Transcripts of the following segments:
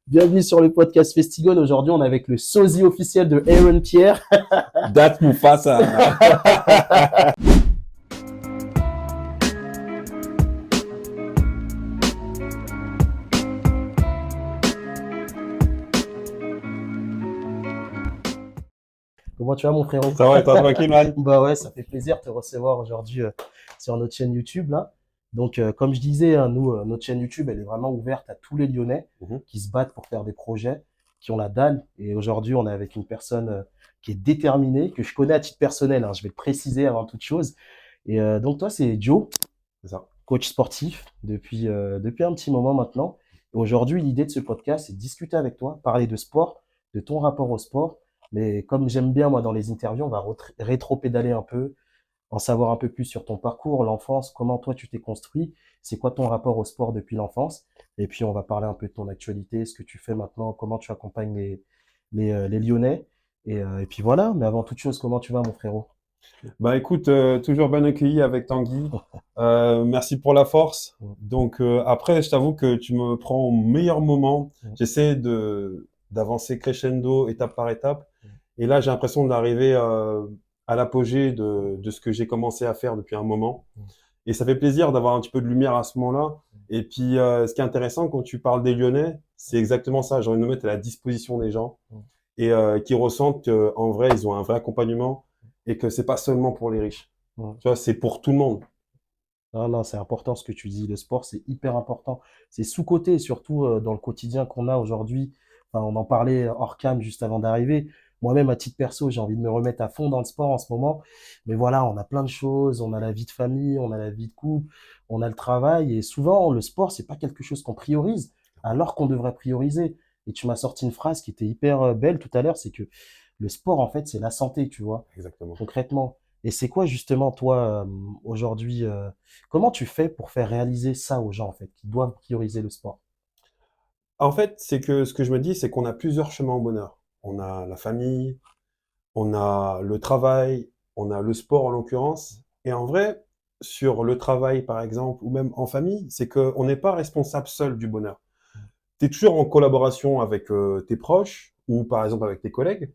Bienvenue sur le podcast Festigone. Aujourd'hui, on est avec le sosie officiel de Aaron Pierre. That's Mufasa. Comment tu vas, mon frérot? Ça va, et toi, tranquille, man? Bah ouais, ça fait plaisir de te recevoir aujourd'hui sur notre chaîne YouTube là. Donc, comme je disais, hein, nous, notre chaîne YouTube, elle est vraiment ouverte à tous les Lyonnais Mhm. qui se battent pour faire des projets, qui ont la dalle. Et aujourd'hui, on est avec une personne qui est déterminée, que je connais à titre personnel, hein, je vais le préciser avant toute chose. Et donc, toi, c'est Joe, C'est ça. coach sportif depuis un petit moment maintenant. Et aujourd'hui, l'idée de ce podcast, c'est de discuter avec toi, parler de sport, de ton rapport au sport. Mais comme j'aime bien, moi, dans les interviews, on va rétro-pédaler un peu, en savoir un peu plus sur ton parcours, l'enfance, comment toi tu t'es construit, c'est quoi ton rapport au sport depuis l'enfance. Et puis, on va parler un peu de ton actualité, ce que tu fais maintenant, comment tu accompagnes les Lyonnais. Et puis voilà, mais avant toute chose, comment tu vas, mon frérot? Bah écoute, toujours bien accueilli avec Tanguy. Merci pour la force. Donc après, je t'avoue que tu me prends au meilleur moment. J'essaie de d'avancer crescendo, étape par étape. Et là, j'ai l'impression d'arriver à l'apogée de ce que j'ai commencé à faire depuis un moment. Et ça fait plaisir d'avoir un petit peu de lumière à ce moment-là. Et puis, ce qui est intéressant quand tu parles des Lyonnais, c'est exactement ça. J'ai envie de me mettre à la disposition des gens et qui ressentent qu'en vrai, ils ont un vrai accompagnement et que c'est pas seulement pour les riches. Mm. Tu vois, c'est pour tout le monde. Non, non, c'est important ce que tu dis. Le sport, c'est hyper important. C'est sous-coté, surtout dans le quotidien qu'on a aujourd'hui. Enfin, on en parlait hors cam juste avant d'arriver. Moi-même, à titre perso, j'ai envie de me remettre à fond dans le sport en ce moment. Mais voilà, on a plein de choses. On a la vie de famille, on a la vie de couple, on a le travail. Et souvent, le sport, c'est pas quelque chose qu'on priorise, alors qu'on devrait prioriser. Et tu m'as sorti une phrase qui était hyper belle tout à l'heure, c'est que le sport, en fait, c'est la santé, tu vois, Exactement. concrètement. Et c'est quoi justement, toi, aujourd'hui, comment tu fais pour faire réaliser ça aux gens, en fait, qui doivent prioriser le sport? En fait, c'est que ce que je me dis, c'est qu'on a plusieurs chemins au bonheur. On a la famille, on a le travail, on a le sport en l'occurrence. Et en vrai, sur le travail, par exemple, ou même en famille, c'est qu'on n'est pas responsable seul du bonheur. Tu es toujours en collaboration avec tes proches ou par exemple avec tes collègues.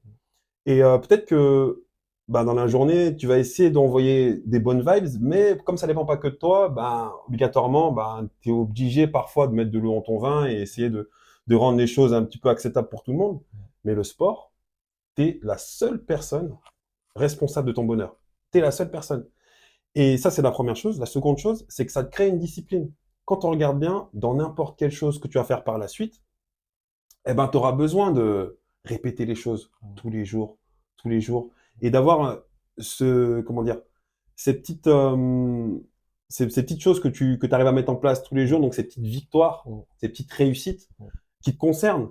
Et peut-être que bah, dans la journée, tu vas essayer d'envoyer des bonnes vibes, mais comme ça dépend pas que de toi, ben, obligatoirement, ben, tu es obligé parfois de mettre de l'eau dans ton vin et essayer de rendre les choses un petit peu acceptables pour tout le monde. Mais le sport, tu es la seule personne responsable de ton bonheur. Tu es la seule personne. Et ça, c'est la première chose. La seconde chose, c'est que ça te crée une discipline. Quand on regarde bien, dans n'importe quelle chose que tu vas faire par la suite, eh ben, tu auras besoin de répéter les choses tous les jours, et d'avoir comment dire, ces petites, ces petites choses que tu arrives à mettre en place tous les jours, donc ces petites victoires, ces petites réussites qui te concernent.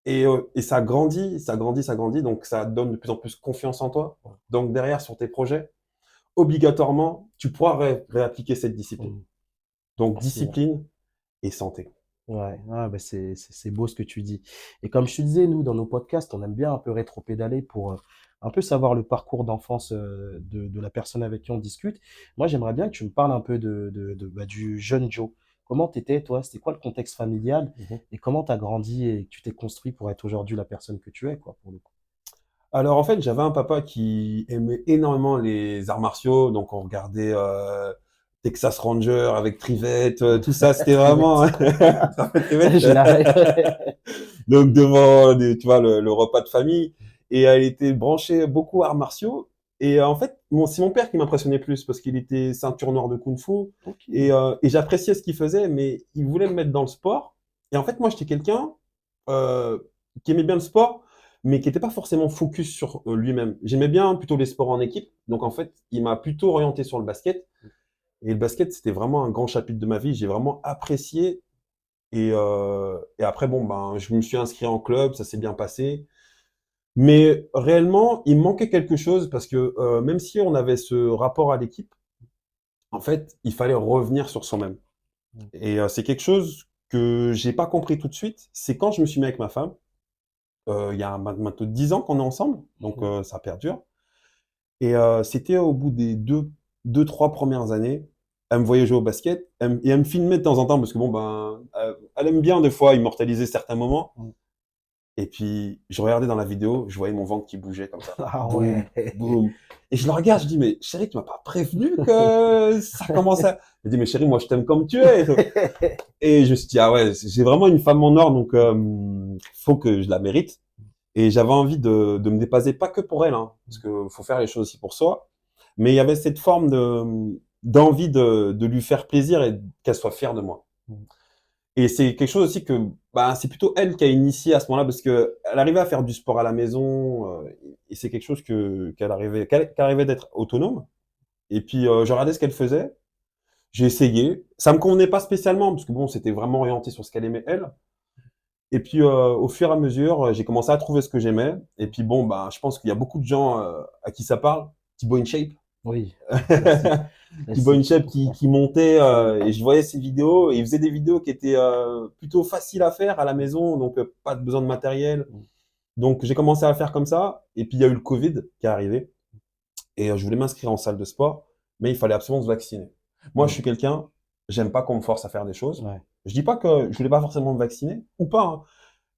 Et ça grandit, ça grandit, ça grandit, donc ça donne de plus en plus confiance en toi. Donc derrière, sur tes projets, obligatoirement, tu pourras réappliquer cette discipline. Donc Merci. discipline et santé. Ouais, ah, bah c'est beau ce que tu dis. Et comme je te disais, nous, dans nos podcasts, on aime bien un peu rétro-pédaler pour un peu savoir le parcours d'enfance de la personne avec qui on discute. Moi, j'aimerais bien que tu me parles un peu du jeune Joe. Comment t'étais, toi? C'était quoi le contexte familial? Mhm. Et comment t'as grandi et que tu t'es construit pour être aujourd'hui la personne que tu es, quoi, pour le coup? Alors en fait, j'avais un papa qui aimait énormément les arts martiaux, donc on regardait Texas Ranger avec Trivette, tout ça, c'était vraiment Trivette. ça fait Trivette. Je l'arrête. Donc devant, tu vois, le repas de famille, et elle était branchée beaucoup arts martiaux. Et en fait, c'est mon père qui m'impressionnait plus parce qu'il était ceinture noire de kung-fu Ok. et j'appréciais ce qu'il faisait, mais il voulait me mettre dans le sport. Et en fait, moi, j'étais quelqu'un euh, qui aimait bien le sport, mais qui n'était pas forcément focus sur lui-même. J'aimais bien plutôt les sports en équipe. Donc en fait, il m'a plutôt orienté sur le basket. Et le basket, c'était vraiment un grand chapitre de ma vie. J'ai vraiment apprécié. Et après, bon, ben, je me suis inscrit en club, ça s'est bien passé. Mais réellement, il me manquait quelque chose parce que même si on avait ce rapport à l'équipe, en fait, il fallait revenir sur soi-même. Et c'est quelque chose que j'ai pas compris tout de suite. C'est quand je me suis mis avec ma femme. Il y a maintenant 10 ans qu'on est ensemble, donc ça perdure. Et c'était au bout des deux, trois premières années, elle me voyait jouer au basket, et elle me filmait de temps en temps, parce que bon, ben, elle aime bien des fois immortaliser certains moments. Mm. Et puis, je regardais dans la vidéo, je voyais mon ventre qui bougeait comme ça. Ah Boum, ouais. boum. Et je le regarde, je dis, mais chérie, tu m'as pas prévenu que ça commençait. Elle dit, mais chérie, moi, je t'aime comme tu es. Et je me suis dit, ah ouais, j'ai vraiment une femme en or, donc faut que je la mérite. Et j'avais envie de me dépasser, pas que pour elle, hein, parce que faut faire les choses aussi pour soi. Mais il y avait cette forme d'envie de lui faire plaisir et qu'elle soit fière de moi. Mm. Et c'est quelque chose aussi que, bah, c'est plutôt elle qui a initié à ce moment-là, parce que elle arrivait à faire du sport à la maison, et c'est quelque chose qu'elle arrivait d'être autonome. Et puis je regardais ce qu'elle faisait, j'ai essayé, ça me convenait pas spécialement, parce que bon, c'était vraiment orienté sur ce qu'elle aimait elle. Et puis au fur et à mesure, j'ai commencé à trouver ce que j'aimais. Et puis bon, bah, je pense qu'il y a beaucoup de gens à qui ça parle. Thibaut InShape. Oui, classique, Thibaut classique. InShape qui montait, et je voyais ses vidéos, et il faisait des vidéos qui étaient plutôt faciles à faire à la maison, donc pas de besoin de matériel. Mm. Donc j'ai commencé à faire comme ça. Et puis il y a eu le Covid qui est arrivé, et je voulais m'inscrire en salle de sport, mais il fallait absolument se vacciner. Moi, je Mm. suis quelqu'un, j'aime pas qu'on me force à faire des choses. Ouais. Je dis pas que je voulais pas forcément me vacciner, ou pas, hein,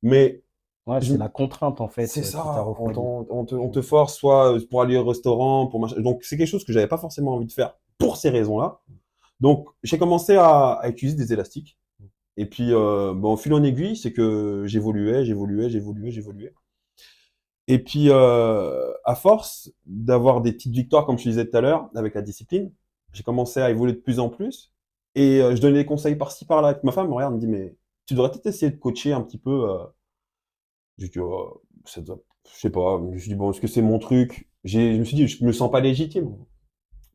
mais Ouais, je, c'est la contrainte en fait c'est qui t'a ça, refroidi. on te force soit pour aller au restaurant, pour machin. Donc c'est quelque chose que j'avais pas forcément envie de faire pour ces raisons-là. Donc j'ai commencé à utiliser des élastiques. Et puis bon, au fil en aiguille, c'est que j'évoluais. Et puis à force d'avoir des petites victoires, comme je te disais tout à l'heure, avec la discipline, j'ai commencé à évoluer de plus en plus. Et je donnais des conseils par-ci par-là. Et ma femme me regarde, me dit, mais tu devrais peut-être essayer de coacher un petit peu. J'ai dit, oh, je sais pas. Je me suis dit, bon, est-ce que c'est mon truc? Je me suis dit, je me sens pas légitime.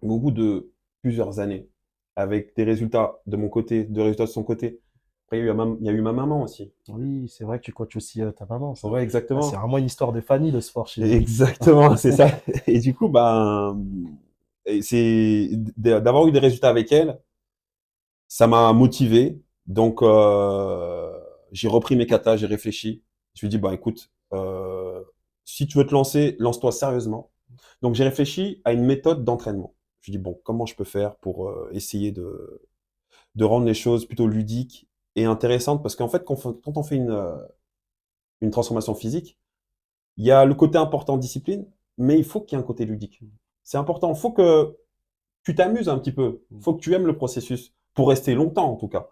Mais au bout de plusieurs années, avec des résultats de mon côté, de résultats de son côté, après, il y a eu ma maman aussi. Oui, c'est vrai que tu coaches aussi ta maman, ça. Ouais, Ah, c'est exactement. vraiment une histoire de famille, le sport chez vous. Exactement, c'est ça. Et du coup, ben, d'avoir eu des résultats avec elle, ça m'a motivé. Donc, j'ai repris mes katas, j'ai réfléchi. Je lui ai dit, bah, écoute, si tu veux te lancer, lance-toi sérieusement. Donc, j'ai réfléchi à une méthode d'entraînement. Je lui ai dit, bon, comment je peux faire pour essayer de rendre les choses plutôt ludiques et intéressantes? Parce qu'en fait, quand on fait une transformation physique, il y a le côté important discipline, mais il faut qu'il y ait un côté ludique. C'est important. Il faut que tu t'amuses un petit peu. Il faut que tu aimes le processus pour rester longtemps, en tout cas.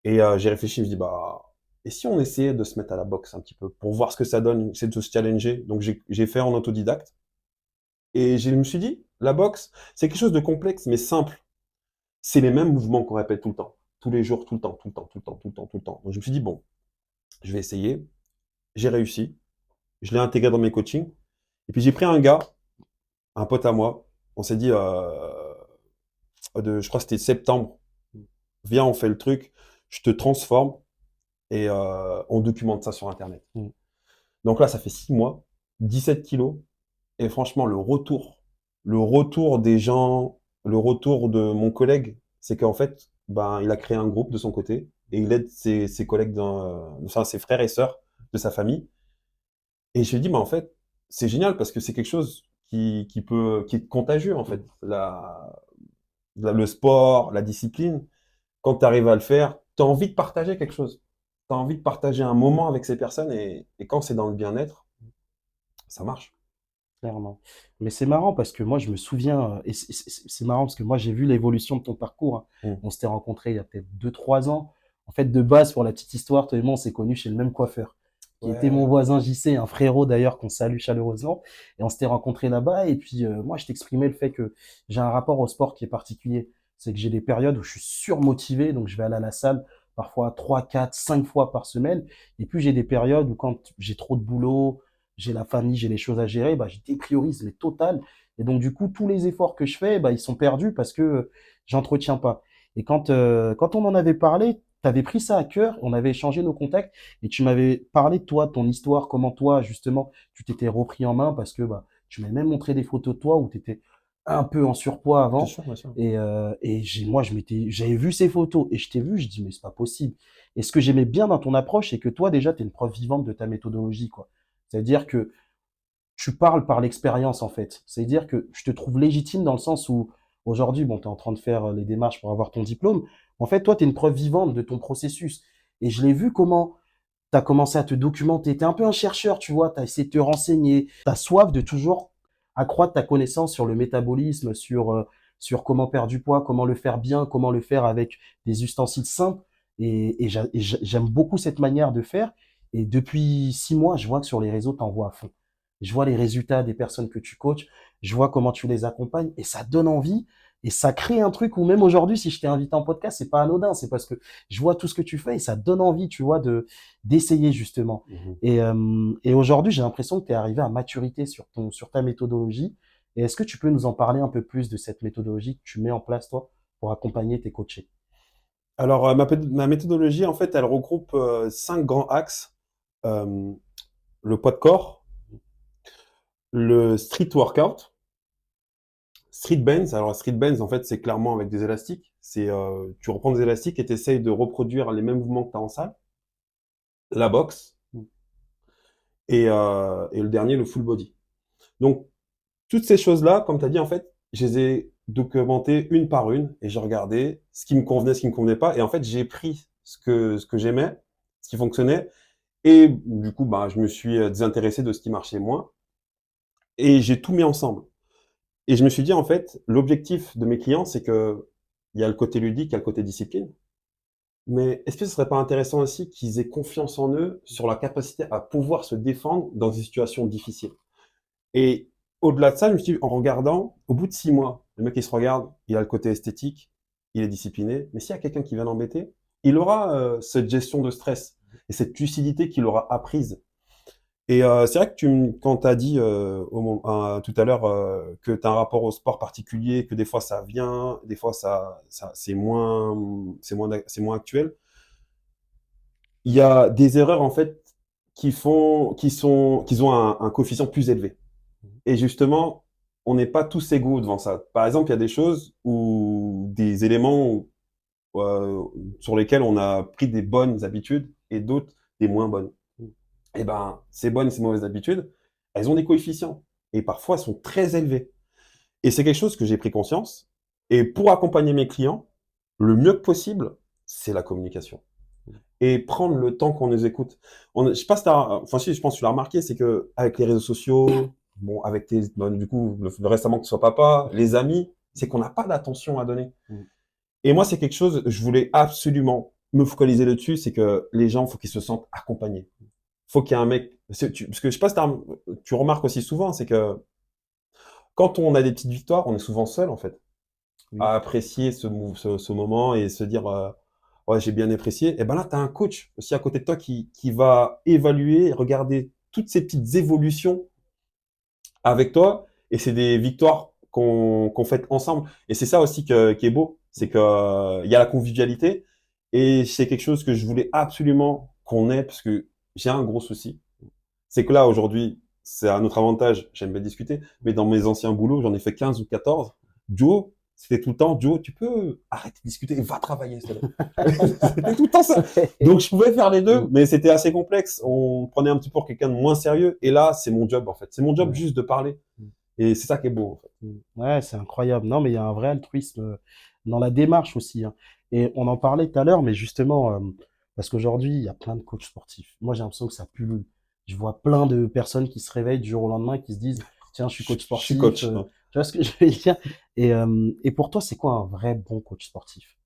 Et j'ai réfléchi, je me dis, bah, et si on essayait de se mettre à la boxe un petit peu pour voir ce que ça donne, c'est de se challenger. Donc j'ai fait en autodidacte. Et je me suis dit, la boxe, c'est quelque chose de complexe, mais simple. C'est les mêmes mouvements qu'on répète tout le temps. Tous les jours, tout le temps, tout le temps, tout le temps, tout le temps, tout le temps. Donc je me suis dit, bon, je vais essayer. J'ai réussi. Je l'ai intégré dans mes coachings. Et puis j'ai pris un gars, un pote à moi. On s'est dit, je crois que c'était septembre. Viens, on fait le truc. Je te transforme et on documente ça sur Internet. Mm. Donc là, ça fait 6 mois, 17 kilos. Et franchement, le retour des gens, le retour de mon collègue, c'est qu'en fait, ben, il a créé un groupe de son côté et il aide ses collègues, enfin, ses frères et sœurs de sa famille. Et je lui ai dit, mais en fait, c'est génial parce que c'est quelque chose qui est contagieux, en fait. Le sport, la discipline, quand tu arrives à le faire, tu as envie de partager quelque chose. Tu as envie de partager un moment avec ces personnes et quand c'est dans le bien-être, ça marche. Clairement. Mais c'est marrant parce que moi, je me souviens, et c'est marrant parce que moi, j'ai vu l'évolution de ton parcours, hein. Mm. On s'était rencontrés il y a peut-être 2, 3 ans. En fait, de base, pour la petite histoire, toi et moi, on s'est connus chez le même coiffeur, qui était mon Ouais. voisin JC, un frérot d'ailleurs qu'on salue chaleureusement. Et on s'était rencontrés là-bas. Et puis, moi, je t'exprimais le fait que j'ai un rapport au sport qui est particulier. C'est que j'ai des périodes où je suis surmotivé, donc je vais aller à la salle parfois 3, 4, 5 fois par semaine. Et puis, j'ai des périodes où quand j'ai trop de boulot, j'ai la famille, j'ai les choses à gérer, bah, je dépriorise, mais total. Et donc, du coup, tous les efforts que je fais, bah, ils sont perdus parce que j'entretiens pas. Et quand on en avait parlé, tu avais pris ça à cœur, on avait échangé nos contacts et tu m'avais parlé de toi, de ton histoire, comment toi, justement, tu t'étais repris en main parce que bah, tu m'avais même montré des photos de toi où tu étais un peu en surpoids Bien avant. sûr, bien sûr. Et moi, j'avais vu ces photos et je t'ai vu, je dis, mais c'est pas possible. Et ce que j'aimais bien dans ton approche, c'est que toi, déjà, tu es une preuve vivante de ta méthodologie, quoi. C'est-à-dire que tu parles par l'expérience, en fait. C'est-à-dire que je te trouve légitime dans le sens où Aujourd'hui, bon, tu es en train de faire les démarches pour avoir ton diplôme. En fait, toi, tu es une preuve vivante de ton processus. Et je l'ai vu comment tu as commencé à te documenter. Tu es un peu un chercheur, tu vois, tu as essayé de te renseigner. Tu as soif de toujours accroître ta connaissance sur le métabolisme, sur comment perdre du poids, comment le faire bien, comment le faire avec des ustensiles simples. Et j'aime beaucoup cette manière de faire. Et depuis 6 mois, je vois que sur les réseaux, tu envoies à fond. Je vois les résultats des personnes que tu coaches, je vois comment tu les accompagnes et ça donne envie et ça crée un truc où même aujourd'hui, si je t'ai invité en podcast, c'est pas anodin, c'est parce que je vois tout ce que tu fais et ça donne envie, tu vois, d'essayer justement. Mhm. Et aujourd'hui, j'ai l'impression que tu es arrivé à maturité sur ta méthodologie. Et est-ce que tu peux nous en parler un peu plus de cette méthodologie que tu mets en place, toi, pour accompagner tes coachés? Alors, ma méthodologie, en fait, elle regroupe 5 grands axes. Euh, le poids de corps, le street workout, street bands. Alors, street bands, en fait, c'est clairement avec des élastiques. Tu reprends des élastiques et tu essayes de reproduire les mêmes mouvements que tu as en salle. La boxe et le dernier, le full body. Donc, toutes ces choses-là, comme tu as dit, en fait, je les ai documentées une par une et j'ai regardé ce qui me convenait, ce qui me convenait pas. Et en fait, j'ai pris ce que j'aimais, ce qui fonctionnait. Et du coup, bah, je me suis désintéressé de ce qui marchait moins. Et j'ai tout mis ensemble. Et je me suis dit, en fait, l'objectif de mes clients, c'est que il y a le côté ludique, il y a le côté discipline. Mais est-ce que ce serait pas intéressant aussi qu'ils aient confiance en eux sur la capacité à pouvoir se défendre dans des situations difficiles? Et au-delà de ça, je me suis dit, en regardant, au bout de 6 mois, le mec, il se regarde, il a le côté esthétique, il est discipliné. Mais s'il y a quelqu'un qui vient l'embêter, il aura cette gestion de stress et cette lucidité qu'il aura apprise. Et c'est vrai que quand tu as dit tout à l'heure que tu as un rapport au sport particulier, que des fois ça vient, des fois c'est moins actuel, il y a des erreurs en fait qui ont un coefficient plus élevé. Et justement, on n'est pas tous égaux devant ça. Par exemple, il y a des choses ou des éléments euh, sur lesquels on a pris des bonnes habitudes et d'autres des moins bonnes. Eh ben, ces bonnes et ces mauvaises habitudes, elles ont des coefficients. Et parfois, elles sont très élevées. Et c'est quelque chose que j'ai pris conscience. Et pour accompagner mes clients, le mieux que possible, c'est la communication. Et prendre le temps qu'on nous écoute. Je sais pas si enfin si, je pense que tu l'as remarqué, c'est que avec les réseaux sociaux, bon, avec du coup, récemment que tu sois papa, les amis, c'est qu'on n'a pas d'attention à donner. Mm. Et moi, c'est quelque chose, je voulais absolument me focaliser là-dessus, c'est que les gens, faut qu'ils se sentent accompagnés. Faut qu'il y ait un mec, parce que je sais pas si tu remarques aussi souvent, c'est que quand on a des petites victoires, on est souvent seul, en fait, Oui. à apprécier ce moment et se dire, ouais, j'ai bien apprécié. Et ben là, tu as un coach aussi à côté de toi qui va évaluer, regarder toutes ces petites évolutions avec toi. Et c'est des victoires qu'on fête ensemble. Et c'est ça aussi qui est beau. C'est que, il y a la convivialité. Et c'est quelque chose que je voulais absolument qu'on ait parce que j'ai un gros souci. C'est que là, aujourd'hui, c'est un autre avantage, j'aime bien discuter, mais dans mes anciens boulots, j'en ai fait 15 ou 14. Joe, c'était tout le temps, Joe, tu peux arrêter de discuter et va travailler, s'il te plaît. C'était tout le temps ça. Donc, je pouvais faire les deux, Mm. mais c'était assez complexe. On prenait un petit peu pour quelqu'un de moins sérieux. Et là, c'est mon job, en fait. C'est mon job Ouais. juste de parler. Mm. Et c'est ça qui est beau, en fait. Ouais, c'est incroyable. Non, mais il y a un vrai altruisme dans la démarche aussi, hein. Et on en parlait tout à l'heure, mais justement, parce qu'aujourd'hui, il y a plein de coachs sportifs. Moi, j'ai l'impression que ça pullule. Je vois plein de personnes qui se réveillent du jour au lendemain et qui se disent, tiens, je suis coach Je suis sportif. coach, hein. Tu vois ce que je veux dire? Et pour toi, c'est quoi un vrai bon coach sportif?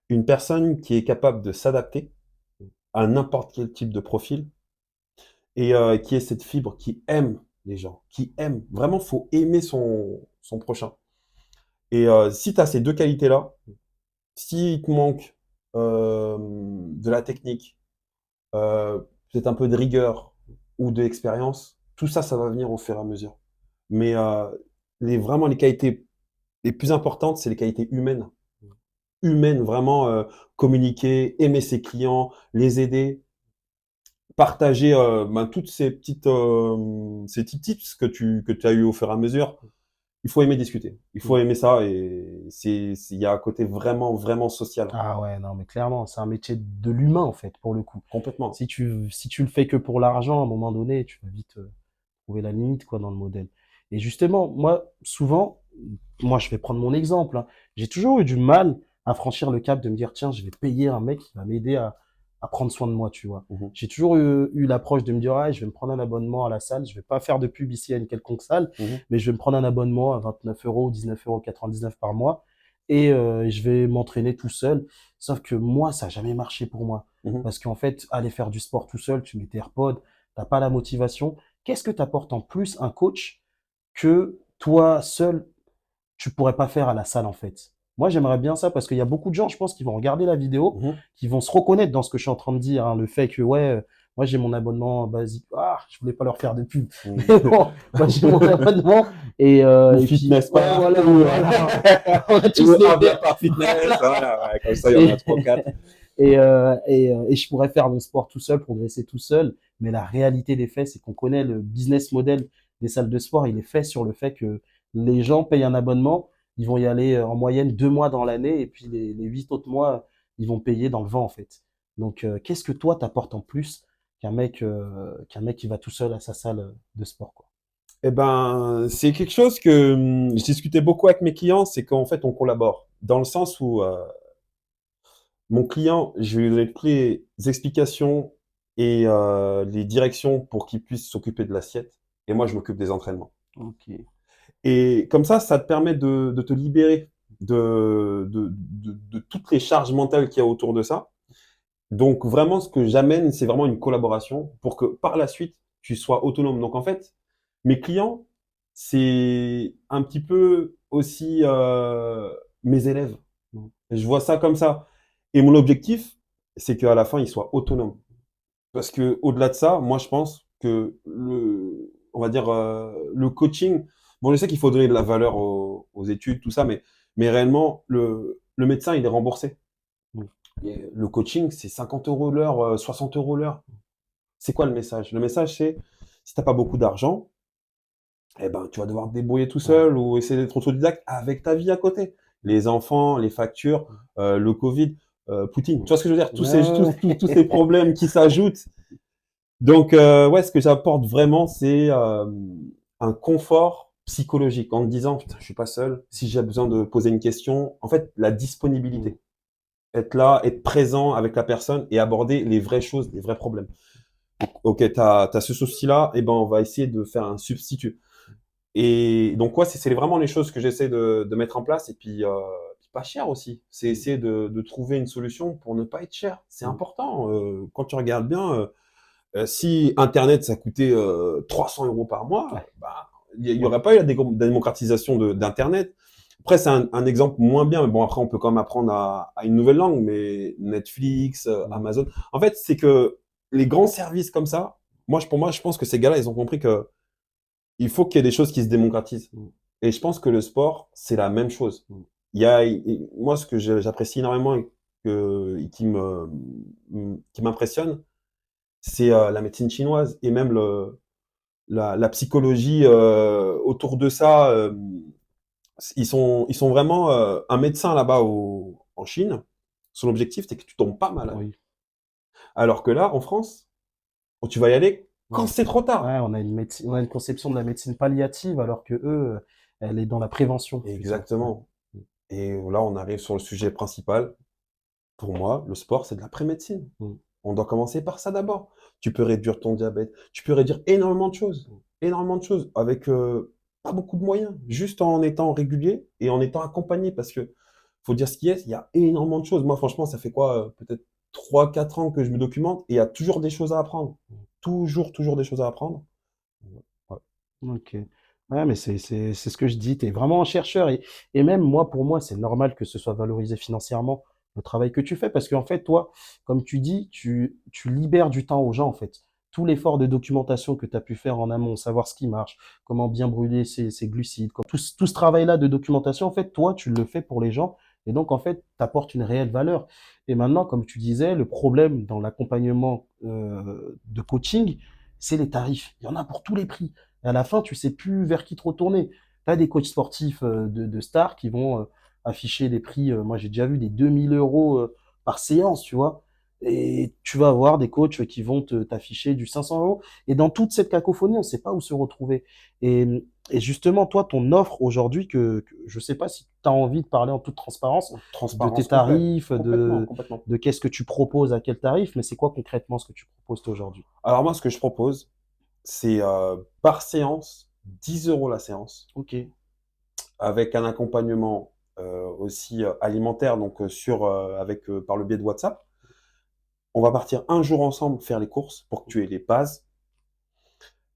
Une personne qui est capable de s'adapter à n'importe quel type de profil et qui ait cette fibre, qui aime les gens, qui aime. Vraiment, faut aimer son prochain. Et si tu as ces deux qualités-là, s'il te manque de la technique, peut-être un peu de rigueur ou de l'expérience, tout ça, ça va venir au fur et à mesure. Mais vraiment, les qualités les plus importantes, c'est les qualités humaines. Humaines, vraiment communiquer, aimer ses clients, les aider, partager toutes ces petits tips que tu as eu au fur et à mesure. Il faut aimer discuter. Il faut aimer ça et il y a un côté vraiment, vraiment social. Ah ouais, non, mais clairement, c'est un métier de l'humain, en fait, pour le coup. Complètement. Si tu le fais que pour l'argent, à un moment donné, tu vas vite trouver la limite, quoi, dans le modèle. Et justement, moi, souvent, moi, je vais prendre mon exemple, hein. J'ai toujours eu du mal à franchir le cap de me dire, tiens, je vais payer un mec qui va m'aider à prendre soin de moi, tu vois. Mhm. J'ai toujours eu l'approche de me dire, ah, je vais me prendre un abonnement à la salle. Je vais pas faire de pub ici à une quelconque salle, Mhm. mais je vais me prendre un abonnement à 29 euros, 19,99 euros par mois et je vais m'entraîner tout seul. Sauf que moi, ça n'a jamais marché pour moi. Mhm. Parce qu'en fait, aller faire du sport tout seul, tu mets tes AirPods, t'as pas la motivation. Qu'est-ce que t'apporte en plus un coach que toi seul tu pourrais pas faire à la salle en fait. Moi, j'aimerais bien ça parce qu'il y a beaucoup de gens, je pense, qui vont regarder la vidéo, Mhm. qui vont se reconnaître dans ce que je suis en train de dire, hein. Le fait que, ouais, moi j'ai mon abonnement basique. Ah, je voulais pas leur faire de pub. Mhm. Mais bon, moi j'ai mon abonnement Ou et puis, Fitness ouais, Park, voilà, ou, voilà. On va tous les Avia faire. Park Fitness, voilà, ouais, comme ça, il y en a Et, trois, quatre. et je pourrais faire mon sport tout seul, progresser tout seul. Mais la réalité des faits, c'est qu'on connaît le business model des salles de sport. Il est fait sur le fait que les gens payent un abonnement. Ils vont y aller en moyenne 2 mois dans l'année. Et puis les 8 autres mois, ils vont payer dans le vent, en fait. Donc, qu'est-ce que toi, t'apportes en plus qu'un mec qui va tout seul à sa salle de sport, quoi. Eh ben, c'est quelque chose que je discutais beaucoup avec mes clients, c'est qu'en fait, on collabore. Dans le sens où mon client, je vais lui donner toutes les explications et les directions pour qu'il puisse s'occuper de l'assiette. Et moi, je m'occupe des entraînements. Ok. Et comme ça te permet de te libérer de toutes les charges mentales qu'il y a autour de ça. Donc, vraiment, ce que j'amène, c'est vraiment une collaboration pour que par la suite, tu sois autonome. Donc, en fait, mes clients, c'est un petit peu aussi mes élèves. Je vois ça comme ça. Et mon objectif, c'est qu'à la fin, ils soient autonomes. Parce que au-delà de ça, moi, je pense que on va dire, le coaching, bon, je sais qu'il faut donner de la valeur aux études, tout ça, mais réellement, le médecin, il est remboursé. Mm. Et le coaching, c'est 50 euros l'heure, 60 euros l'heure. C'est quoi le message? Le message, c'est, si t'as pas beaucoup d'argent, eh ben, tu vas devoir te débrouiller tout Ouais. seul ou essayer d'être autodidacte avec ta vie à côté. Les enfants, les factures, le Covid, Poutine. Tu vois ce que je veux dire? Tous ces Ouais. problèmes qui s'ajoutent. Donc, ouais, ce que j'apporte vraiment, c'est un confort psychologique en me disant, putain, je suis pas seul. Si j'ai besoin de poser une question, en fait, la Mm. disponibilité. Être là, être présent avec la personne et aborder les vraies choses, les vrais problèmes. Ok, t'as ce souci-là, et ben on va essayer de faire un substitut. Et donc, ouais, c'est vraiment les choses que j'essaie de mettre en place. Et puis, pas cher aussi. C'est Mm. essayer de trouver une solution pour ne pas être cher. C'est Mm. important. Quand tu regardes bien, si Internet, ça coûtait 300 euros par mois, Ouais. bah, il y Ouais. aurait pas eu la démocratisation d'Internet. Après, c'est un exemple moins bien. Mais bon, après, on peut quand même apprendre à une nouvelle langue. Mais Netflix, Mm. Amazon. En fait, c'est que les grands services comme ça, pour moi, je pense que ces gars-là, ils ont compris que il faut qu'il y ait des choses qui se démocratisent. Mm. Et je pense que le sport, c'est la même chose. Mm. Moi, ce que j'apprécie énormément et qui m'impressionne, c'est la médecine chinoise et même la psychologie autour de ça. Ils sont vraiment un médecin là-bas en Chine. Son objectif, c'est que tu tombes pas malade. Oui. Alors que là, en France, tu vas y aller quand Ouais. c'est trop Ouais, tard. on a une conception de la médecine palliative alors que eux, elle est dans la prévention plutôt. Ouais. Exactement. Et là, on arrive sur le sujet principal. Pour moi, le sport, c'est de la pré-médecine. Mm. On doit commencer par ça d'abord. Tu peux réduire ton diabète, tu peux réduire énormément de choses, avec pas beaucoup de moyens, juste en étant régulier et en étant accompagné, parce que faut dire ce qui est, il y a énormément de choses. Moi, franchement, ça fait quoi, peut-être 3, 4 ans que je me documente et il y a toujours des choses à apprendre. Toujours des choses à apprendre. Ouais. Ok. Ouais, mais c'est ce que je dis. Tu es vraiment un chercheur. Et même moi, pour moi, c'est normal que ce soit valorisé financièrement, le travail que tu fais. Parce qu'en fait, toi, comme tu dis, tu libères du temps aux gens, en fait. Tout l'effort de documentation que tu as pu faire en amont, savoir ce qui marche, comment bien brûler ses glucides, tout ce travail-là de documentation, en fait, toi, tu le fais pour les gens. Et donc, en fait, tu apportes une réelle valeur. Et maintenant, comme tu disais, le problème dans l'accompagnement de coaching, c'est les tarifs. Il y en a pour tous les prix. Et à la fin, tu sais plus vers qui te retourner. Tu as des coachs sportifs de stars qui vont afficher des prix. Moi, j'ai déjà vu des 2000 euros par séance, tu vois. Et tu vas avoir des coachs qui vont t'afficher du 500 €. Et dans toute cette cacophonie, on ne sait pas où se retrouver. Et, et justement, toi, ton offre aujourd'hui, je ne sais pas si tu as envie de parler en toute transparence de tes Transparence complète. tarifs, Complètement, complètement. de qu'est-ce que tu proposes, à quel tarif, mais c'est quoi concrètement ce que tu proposes toi, aujourd'hui? Alors moi, ce que je propose, c'est par séance, 10 euros la séance, Ok, avec un accompagnement aussi alimentaire, donc par le biais de WhatsApp. On va partir un jour ensemble faire les courses pour que tu aies les bases.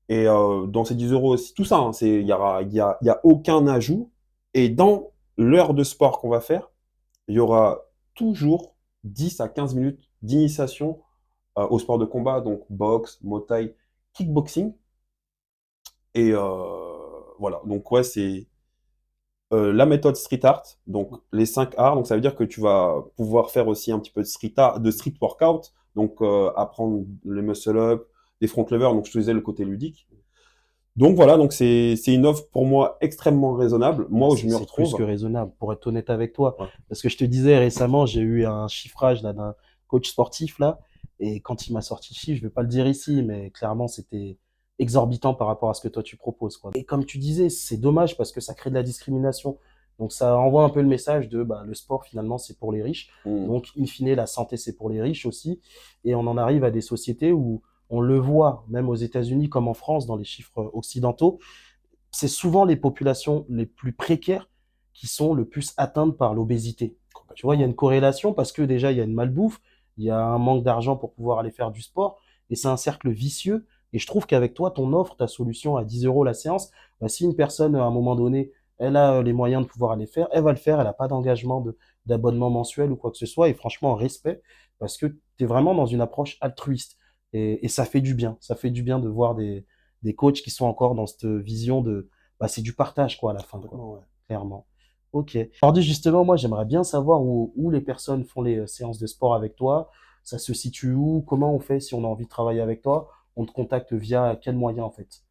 Et dans ces 10 euros aussi, tout ça, hein, il y a aucun ajout. Et dans l'heure de sport qu'on va faire, il y aura toujours 10 à 15 minutes d'initiation au sport de combat, donc boxe, muay thai, kickboxing. Et voilà, donc ouais, c'est la méthode street art, donc les 5 arts. Donc ça veut dire que tu vas pouvoir faire aussi un petit peu de street art, de street workout, donc apprendre les muscle up, des front levers, donc je te disais le côté ludique. Donc voilà, donc c'est une offre pour moi extrêmement raisonnable, ah, moi où je m'y c'est plus que retrouve. raisonnable, pour être honnête avec toi. Ouais. Parce que je te disais récemment, j'ai eu un chiffrage là d'un coach sportif là, et quand il m'a sorti le chiffre, je vais pas le dire ici, mais clairement c'était exorbitant par rapport à ce que toi tu proposes, quoi. Et comme tu disais, c'est dommage parce que ça crée de la discrimination. Donc ça envoie un peu le message de bah, le sport finalement c'est pour les riches. Mm. Donc in fine la santé c'est pour les riches aussi. Et on en arrive à des sociétés où on le voit, même aux États-Unis comme en France, dans les chiffres occidentaux, c'est souvent les populations les plus précaires qui sont le plus atteintes par l'obésité. Tu vois, il y a une corrélation parce que déjà, il y a une malbouffe, il y a un manque d'argent pour pouvoir aller faire du sport, et c'est un cercle vicieux. Et je trouve qu'avec toi, ton offre, ta solution à 10 euros la séance, bah, si une personne, à un moment donné, elle a les moyens de pouvoir aller faire, elle va le faire, elle n'a pas d'engagement d'abonnement mensuel ou quoi que ce soit, et franchement, respect, parce que tu es vraiment dans une approche altruiste. Et ça fait du bien. Ça fait du bien de voir des coachs qui sont encore dans cette vision de, bah, c'est du partage, quoi, à la fin, quoi, Complètement, ouais. clairement. Ok. Aujourd'hui, justement, moi, j'aimerais bien savoir où les personnes font les séances de sport avec toi. Ça se situe où? Comment on fait si on a envie de travailler avec toi? On te contacte via quel moyen, en fait?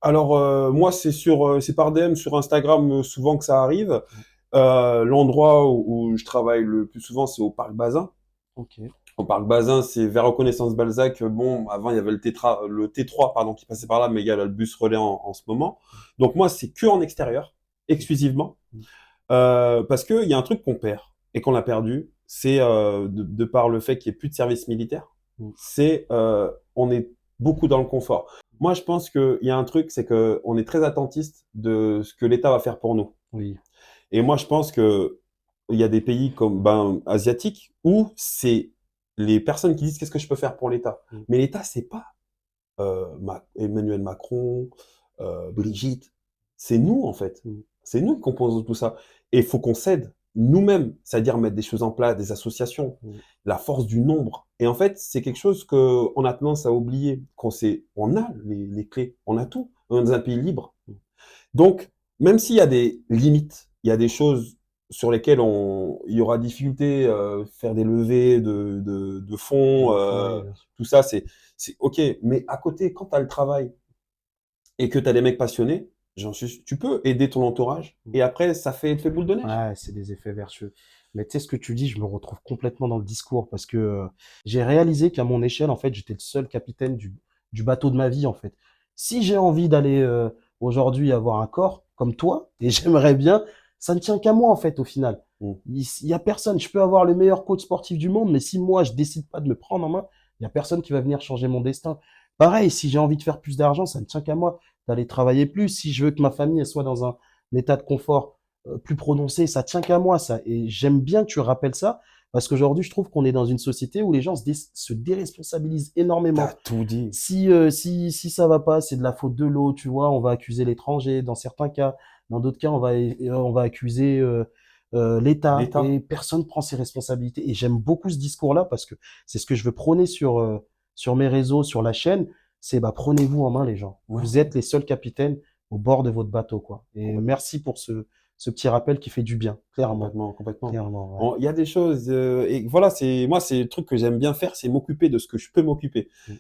Alors moi c'est par DM sur Instagram souvent que ça arrive. L'endroit où je travaille le plus souvent c'est au Parc Bazin. Ok. Au Parc Bazin, c'est vers Reconnaissance Balzac. Bon, avant, il y avait le T3, pardon, qui passait par là, mais il y a le bus relais en ce moment. Donc, moi, c'est que en extérieur, exclusivement. Parce qu'il y a un truc qu'on perd et qu'on a perdu, c'est de par le fait qu'il n'y ait plus de service militaire, c'est on est beaucoup dans le confort. Moi, je pense qu'il y a un truc, c'est que on est très attentiste de ce que l'État va faire pour nous. Oui. Et moi, je pense que il y a des pays comme ben, asiatiques où c'est les personnes qui disent qu'est-ce que je peux faire pour l'État. Mm. Mais l'État, c'est pas Emmanuel Macron, Brigitte. C'est nous, en fait. Mm. C'est nous qui composons tout ça. Et il faut qu'on s'aide nous-mêmes, c'est-à-dire mettre des choses en place, des associations, Mm. la force du nombre. Et en fait, c'est quelque chose qu'on a tendance à oublier. On a les clés, on a tout. On est dans un pays libre. Donc, même s'il y a des limites, il y a des choses sur lesquelles il y aura difficulté, faire des levées de fonds, Oui, bien sûr. tout ça, c'est OK. Mais à côté, quand tu as le travail et que tu as des mecs passionnés, tu peux aider ton entourage Mm. et après, ça fait effet boule de neige. Ouais, c'est des effets vertueux. Mais tu sais, ce que tu dis, je me retrouve complètement dans le discours parce que j'ai réalisé qu'à mon échelle, en fait, j'étais le seul capitaine du bateau de ma vie, en fait. Si j'ai envie d'aller aujourd'hui avoir un corps comme toi, et j'aimerais bien, ça ne tient qu'à moi, en fait, au final. Mm. Il y a personne, je peux avoir le meilleur coach sportif du monde, mais si moi, je décide pas de me prendre en main, il y a personne qui va venir changer mon destin. Pareil, si j'ai envie de faire plus d'argent, ça ne tient qu'à moi d'aller travailler plus. Si je veux que ma famille elle soit dans un état de confort plus prononcé, ça tient qu'à moi, ça. Et j'aime bien que tu rappelles ça, parce qu'aujourd'hui, je trouve qu'on est dans une société où les gens se déresponsabilisent énormément. T'as tout dit. Si ça va pas, c'est de la faute de l'eau, tu vois, on va accuser l'étranger dans certains cas. Dans d'autres cas, on va accuser l'État, L'État. et personne prend ses responsabilités. Et j'aime beaucoup ce discours-là parce que c'est ce que je veux prôner sur mes réseaux, sur la chaîne. C'est bah, prenez-vous en main, les gens. Ouais, Vous êtes les seuls capitaines au bord de votre bateau, quoi. Et complètement. merci pour ce petit rappel qui fait du bien, clairement. Complètement, complètement. Clairement, ouais. Il y a des choses, et voilà, c'est le truc que j'aime bien faire, c'est m'occuper de ce que je peux m'occuper. Mm.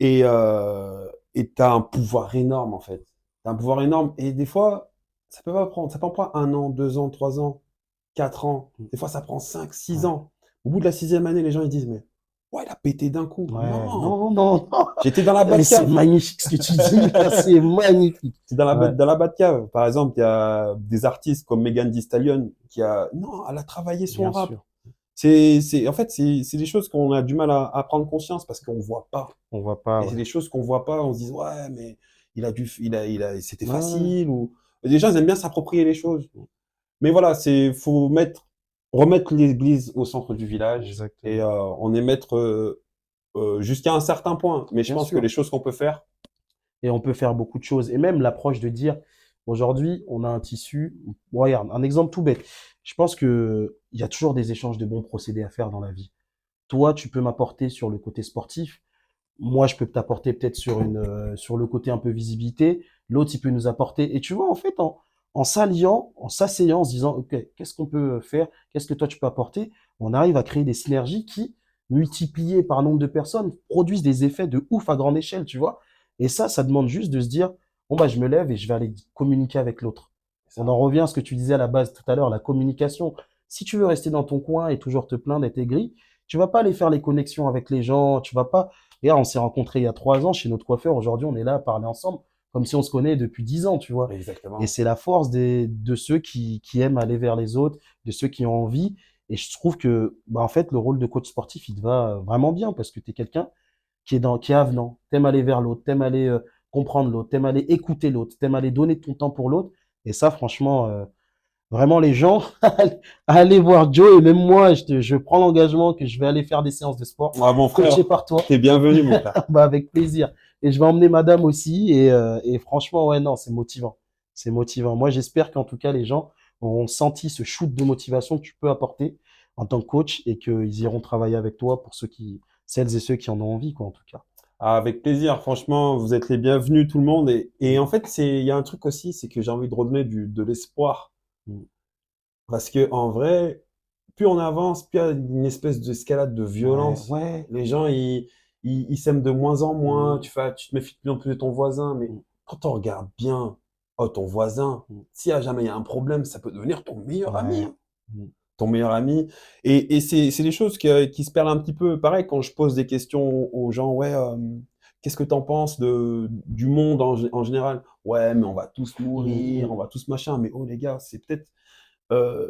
Et tu as un pouvoir énorme, en fait. Tu as un pouvoir énorme. Et des fois, ça prend pas 1 an, 2 ans, 3 ans, 4 ans. Mm. Des fois, ça prend 5, 6 Ouais. ans. Au bout de la 6e année, les gens, ils disent, mais Ouais, il a pété d'un coup. Ouais, Non. non, non, non. J'étais dans la Et c'est Batcave. magnifique ce que tu dis, là, c'est magnifique. C'est dans la, Ouais, dans la Batcave. Par exemple, il y a des artistes comme Megan Thee Stallion qui a, non, elle a travaillé son bien rap. sûr. En fait, c'est des choses qu'on a du mal à prendre conscience parce qu'on voit pas. On voit pas, Et c'est ouais. des choses qu'on voit pas. On se dit, ouais, mais c'était Ouais, ouais, facile ou, les gens ils aiment bien s'approprier les choses. Mais voilà, faut remettre l'église au centre du village et exactement. on est maître jusqu'à un certain point. Mais je Bien pense que sûr. les choses qu'on peut faire, Et on peut faire beaucoup de choses. Et même l'approche de dire, aujourd'hui, on a un tissu. Bon, regarde, un exemple tout bête. Je pense que il y a toujours des échanges de bons procédés à faire dans la vie. Toi, tu peux m'apporter sur le côté sportif. Moi, je peux t'apporter peut-être sur le côté un peu visibilité. L'autre, il peut nous apporter. Et tu vois, en fait, en s'alliant, en s'asseyant, en se disant, OK, qu'est-ce qu'on peut faire? Qu'est-ce que toi, tu peux apporter? On arrive à créer des synergies qui, multipliées par nombre de personnes, produisent des effets de ouf à grande échelle, tu vois. Et ça demande juste de se dire, bon, bah, je me lève et je vais aller communiquer avec l'autre. c'est On ça. en revient à ce que tu disais à la base tout à l'heure, la communication. Si tu veux rester dans ton coin et toujours te plaindre d'être aigri, tu vas pas aller faire les connexions avec les gens, tu vas pas. Regarde, on s'est rencontrés il y a 3 ans chez notre coiffeur. Aujourd'hui, on est là à parler ensemble, comme si on se connaît depuis 10 ans, tu vois. Et Exactement. c'est la force de ceux qui aiment aller vers les autres, de ceux qui ont envie. Et je trouve que, bah, en fait, le rôle de coach sportif, il te va vraiment bien parce que tu es quelqu'un qui est avenant. T'aimes aller vers l'autre, t'aimes aller comprendre l'autre, t'aimes aller écouter l'autre, t'aimes aller donner ton temps pour l'autre. Et ça, franchement, vraiment, les gens, allez voir Joe et même moi, je prends l'engagement que je vais aller faire des séances de sport Ah, mon coachées frère, par toi. t'es bienvenu, mon frère. Bah, avec plaisir. Et je vais emmener madame aussi. Et franchement, ouais, non, c'est motivant. C'est motivant. Moi, j'espère qu'en tout cas, les gens auront senti ce shoot de motivation que tu peux apporter en tant que coach et qu'ils iront travailler avec toi pour celles et ceux qui en ont envie, quoi, en tout cas. Ah, avec plaisir, franchement, vous êtes les bienvenus, tout le monde. Et en fait, il y a un truc aussi, c'est que j'ai envie de redonner de l'espoir. Mm. Parce que, en vrai, plus on avance, plus il y a une espèce d'escalade de Ouais, violence. ouais. Les gens, ils s'aiment de moins en moins. Mm, Tu te méfies de plus en plus de ton voisin. Mais mm, quand on regarde bien, oh, ton voisin, mm. s'il y a jamais il y a un problème, ça peut devenir ton meilleur ami, Ouais. hein. Mm. Ton meilleur ami. Et c'est des choses qui se perdent un petit peu. Pareil, quand je pose des questions aux gens, ouais, qu'est-ce que t'en penses du monde en général? Ouais, mais on va tous Mm, mourir, on mm. va tous machin. Mais oh les gars, c'est peut-être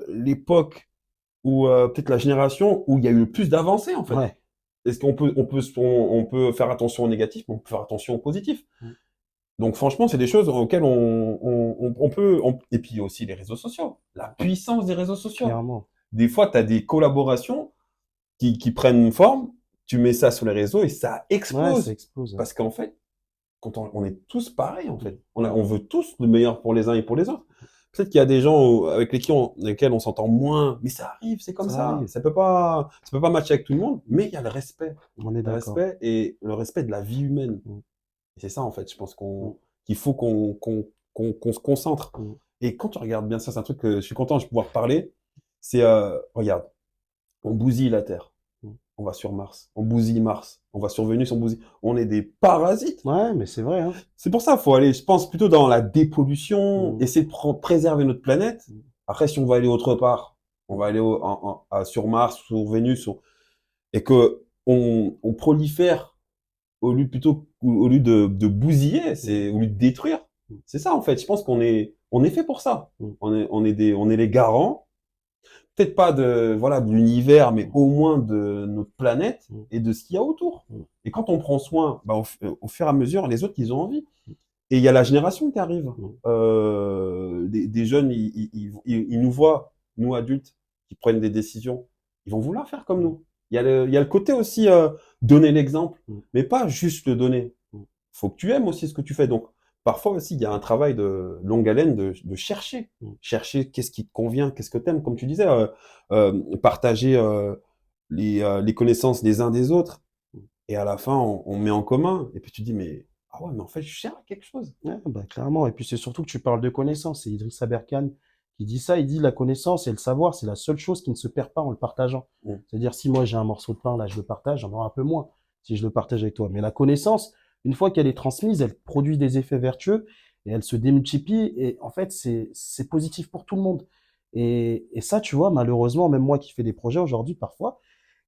l'époque où peut-être la génération où il y a eu le plus d'avancées en fait. Ouais. Est-ce on peut faire attention au négatif, mais on peut faire attention au positif. Mm. Donc franchement, c'est des choses auxquelles et puis aussi les réseaux sociaux, la puissance des réseaux sociaux. Clairement. Des fois, tu as des collaborations qui prennent forme, tu mets ça sur les réseaux et ça Ouais, ça explose. explose. Ouais. Parce qu'en fait, quand on est tous pareils, en Mm. fait. On veut tous le meilleur pour les uns et pour les autres. Peut-être qu'il y a des gens avec lesquels on s'entend moins, mais ça arrive, c'est comme Ça ça. arrive. Ça peut pas matcher avec tout le monde, mais il y a le respect. On est Le d'accord. respect et le respect de la vie humaine. Mm, Et c'est ça, en fait, je pense mm, qu'il faut qu'on se concentre. mm. Et quand tu regardes bien ça, c'est un truc que je suis content de pouvoir parler. C'est, regarde, on bousille la Terre. Mm. On va sur Mars. On bousille Mars. On va sur Vénus, on bousille. On est des parasites. Ouais, mais c'est vrai, hein. C'est pour ça qu'il faut aller, je pense, plutôt dans la dépollution, Mm, essayer de préserver notre planète. mm. Après, si on va aller autre part, on va aller sur Mars, sur Vénus, et que on prolifère au lieu de bousiller, Mm, au lieu de détruire. mm, C'est ça, en fait. Je pense on est fait pour ça. mm, On est les garants peut-être pas voilà, de l'univers, mais mm, au moins de notre planète mm, et de ce qu'il y a autour. mm, Et quand on prend soin, bah, au fur et à mesure, les autres, ils ont envie. Et il y a la génération qui arrive. mm. Des jeunes, ils nous voient, nous adultes, qui prennent des décisions. Ils vont vouloir faire comme Mm, nous. Il y a le côté aussi donner l'exemple, mm, mais pas juste le donner. mm. Faut que tu aimes aussi ce que tu fais. Donc, parfois aussi, il y a un travail de longue haleine de chercher. Mm. Chercher qu'est-ce qui te convient, qu'est-ce que tu aimes. Comme tu disais, partager les connaissances des uns des autres. Mm. Et à la fin, on met en commun. Et puis tu dis, mais ah ouais, mais en fait, je sers à quelque chose. Ouais, bah, clairement. Et puis c'est surtout que tu parles de connaissance. C'est Idriss Aberkan qui dit ça. Il dit la connaissance et le savoir, c'est la seule chose qui ne se perd pas en le partageant. Mm. C'est-à-dire, si moi j'ai un morceau de pain, là, je le partage, j'en aurai un peu moins si je le partage avec toi. Mais la connaissance, une fois qu'elle est transmise, elle produit des effets vertueux et elle se démultiplie. Et en fait, c'est positif pour tout le monde. Et ça, tu vois, malheureusement, même moi qui fais des projets aujourd'hui, parfois,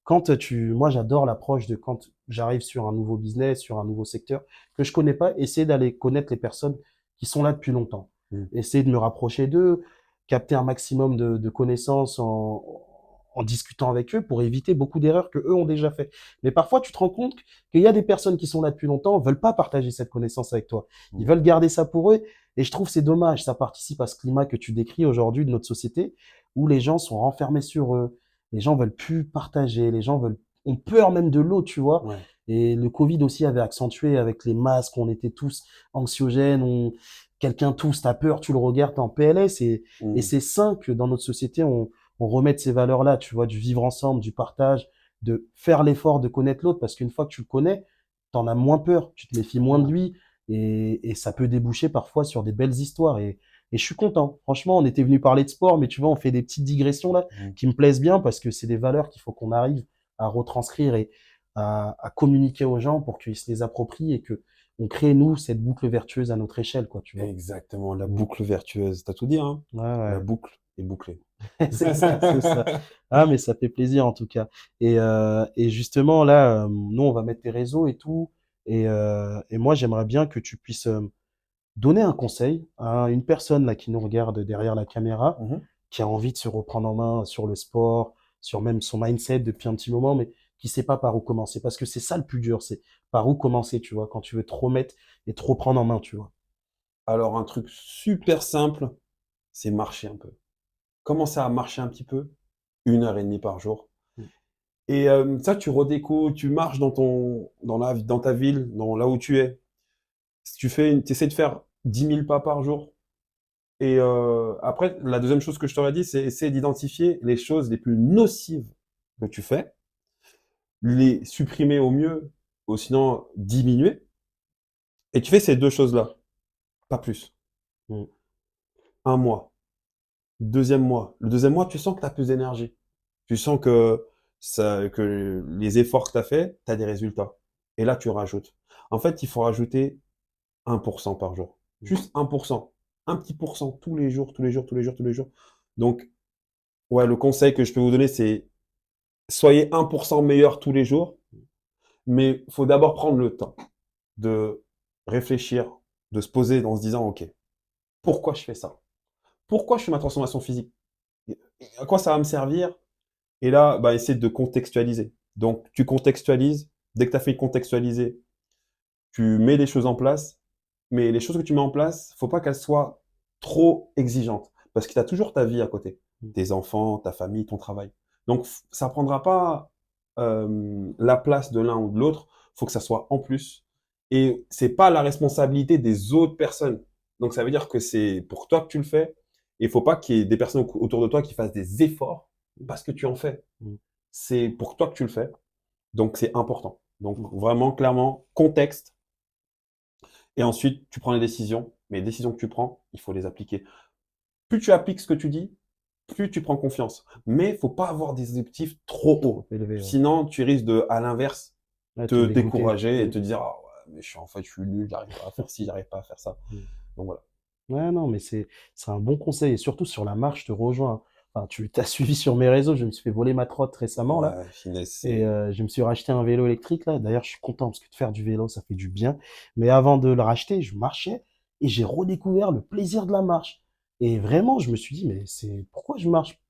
moi, j'adore l'approche de quand j'arrive sur un nouveau business, sur un nouveau secteur que je connais pas, essayer d'aller connaître les personnes qui sont là depuis longtemps. Mm. Essayer de me rapprocher d'eux, capter un maximum de connaissances en discutant avec eux pour éviter beaucoup d'erreurs que eux ont déjà fait. Mais parfois, tu te rends compte qu'il y a des personnes qui sont là depuis longtemps, veulent pas partager cette connaissance avec toi. Ils Mm. veulent garder ça pour eux. Et je trouve que c'est dommage. Ça participe à ce climat que tu décris aujourd'hui de notre société où les gens sont renfermés sur eux. Les gens veulent plus partager. Les gens ont peur même de l'autre, tu vois. Ouais. Et le Covid aussi avait accentué avec les masques. On était tous anxiogènes. Quelqu'un tousse, t'as peur, tu le regardes, t'es en PLS. Et Mm. c'est sain que dans notre société, on remette ces valeurs-là, tu vois, du vivre ensemble, du partage, de faire l'effort de connaître l'autre, parce qu'une fois que tu le connais, t'en as moins peur, tu te méfies moins de Clairement. lui, et ça peut déboucher parfois sur des belles histoires. Et je suis content. Franchement, on était venu parler de sport, mais tu vois, on fait des petites digressions là Mm. qui me plaisent bien parce que c'est des valeurs qu'il faut qu'on arrive à retranscrire et à communiquer aux gens pour qu'ils se les approprient et que on crée, nous, cette boucle vertueuse à notre échelle, quoi, tu vois. Exactement, la Mm. boucle vertueuse. T'as tout dit, hein? Ouais, La ouais. boucle est bouclée. C'est ça, c'est ça. Ah, mais ça fait plaisir en tout cas. Et justement, là, nous, on va mettre tes réseaux et tout. Et moi, j'aimerais bien que tu puisses donner un conseil à une personne là qui nous regarde derrière la caméra, Mhm. qui a envie de se reprendre en main sur le sport, sur même son mindset depuis un petit moment, mais qui sait pas par où commencer. Parce que c'est ça le plus dur, c'est par où commencer, tu vois, quand tu veux te remettre et te reprendre en main, tu vois. Alors, un truc super simple, c'est marcher un peu. Commencer à marcher un petit peu, 1 heure et demie par jour. Mm. Et ça, tu redécouvres, tu marches dans ta ville, dans là où tu es. Si tu essaies de faire 10 000 pas par jour. Et après, la deuxième chose que je t'aurais dit, c'est essayer d'identifier les choses les plus nocives que tu fais, les supprimer au mieux, ou sinon diminuer. Et tu fais ces deux choses-là, pas plus. Mm. 1 mois. Deuxième mois. Le deuxième mois, tu sens que tu as plus d'énergie. Tu sens que les efforts que tu as fait, tu as des résultats. Et là, tu rajoutes. En fait, il faut rajouter 1% par jour. Juste 1%. Un petit pourcent tous les jours, tous les jours, tous les jours, tous les jours. Donc, ouais, le conseil que je peux vous donner, c'est soyez 1% meilleur tous les jours, mais il faut d'abord prendre le temps de réfléchir, de se poser en se disant, OK, pourquoi je fais ça? Pourquoi je fais ma transformation physique? À quoi ça va me servir? Et là, bah, essayer de contextualiser. Donc, tu contextualises. Dès que tu as fait contextualiser, tu mets des choses en place. Mais les choses que tu mets en place, faut pas qu'elles soient trop exigeantes. Parce que tu as toujours ta vie à côté. Mm. Tes enfants, ta famille, ton travail. Donc, ça prendra pas la place de l'un ou de l'autre. Faut que ça soit en plus. Et c'est pas la responsabilité des autres personnes. Donc, ça veut dire que c'est pour toi que tu le fais. Et il faut pas qu'il y ait des personnes autour de toi qui fassent des efforts parce que tu en fais. Mm. C'est pour toi que tu le fais. Donc, c'est important. Donc, Mm. vraiment, clairement, contexte. Et ensuite, tu prends les décisions. Mais les décisions que tu prends, il faut les appliquer. Plus tu appliques ce que tu dis, plus tu prends confiance. Mais il faut pas avoir des objectifs trop hauts. Trop élevé, ouais. Sinon, tu risques de, à l'inverse, Ouais, te te dégoûter. décourager et Mm. te dire, ah ouais, mais en fait, je suis nul, j'arrive pas à faire ci, j'arrive pas à faire ça. Mm. Donc voilà. Ouais, non, mais c'est un bon conseil. Et surtout sur la marche, je te rejoins. Enfin, tu t'as suivi sur mes réseaux, je me suis fait voler ma trotte récemment, là. Ouais, finesse, Et c'est. je me suis racheté un vélo électrique, là. D'ailleurs, je suis content parce que de faire du vélo, ça fait du bien. Mais avant de le racheter, je marchais et j'ai redécouvert le plaisir de la marche. Et vraiment, je me suis dit, mais pourquoi je marche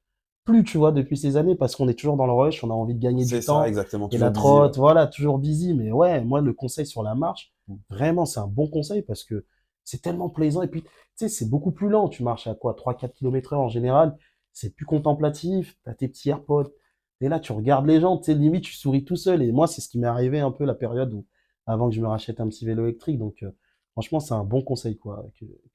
plus, tu vois, depuis ces années? Parce qu'on est toujours dans le rush, on a envie de gagner C'est du ça, temps. exactement. Et la Toujours busy, ouais. trotte, voilà, toujours busy. Mais ouais, moi, le conseil sur la marche, Mm. vraiment, c'est un bon conseil parce que c'est tellement plaisant. Et puis, tu sais, c'est beaucoup plus lent. Tu marches à quoi? 3-4 km/h en général. C'est plus contemplatif. T'as tes petits AirPods. Et là, tu regardes les gens, tu sais, limite, tu souris tout seul. Et moi, c'est ce qui m'est arrivé un peu la période où, avant que je me rachète un petit vélo électrique. Donc, franchement, c'est un bon conseil, quoi,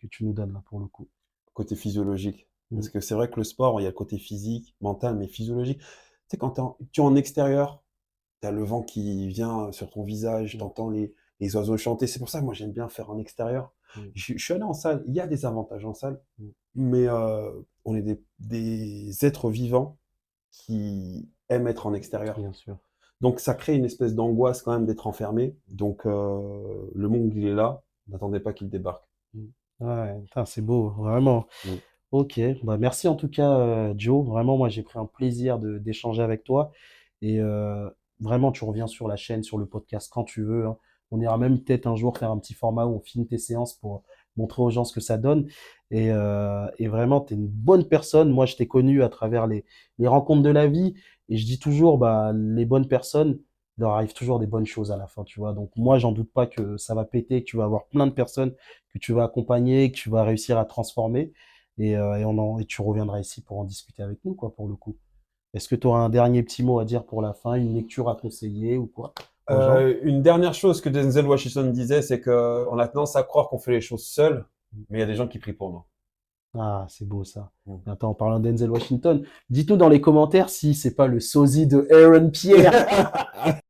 que tu nous donnes, là, pour le coup. Côté physiologique. Mm. Parce que c'est vrai que le sport, il y a le côté physique, mental, mais physiologique. Tu sais, quand tu es en extérieur, tu as le vent qui vient sur ton visage, tu Mm. entends les oiseaux chanter. C'est pour ça que moi, j'aime bien faire en extérieur. Mm. Je suis allé en salle. Il y a des avantages en salle, Mm. mais on est des êtres vivants qui aiment être en extérieur. Bien sûr. Donc, ça crée une espèce d'angoisse quand même d'être enfermé. Donc, le monde, il est là. N'attendez pas qu'il débarque. Mm. Ouais, putain, c'est beau, vraiment. Mm. Ok, bah merci en tout cas, Joe. Vraiment, moi, j'ai pris un plaisir d'échanger avec toi. Et vraiment, tu reviens sur la chaîne, sur le podcast quand tu veux, hein. On ira même peut-être un jour faire un petit format où on filme tes séances pour montrer aux gens ce que ça donne. Et vraiment, tu es une bonne personne. Moi, je t'ai connu à travers les rencontres de la vie. Et je dis toujours, bah, les bonnes personnes, il leur arrive toujours des bonnes choses à la fin, tu vois. Donc moi, j'en doute pas que ça va péter, que tu vas avoir plein de personnes que tu vas accompagner, que tu vas réussir à transformer. Et tu reviendras ici pour en discuter avec nous, quoi, pour le coup. Est-ce que tu auras un dernier petit mot à dire pour la fin, une lecture à conseiller ou quoi aux gens? Une dernière chose que Denzel Washington disait, c'est que on a tendance à croire qu'on fait les choses seul, mais il y a des gens qui prient pour nous. Ah, c'est beau ça. Mm. Attends, en parlant d'Enzel Washington, dites-nous dans les commentaires si c'est pas le sosie de Aaron Pierre.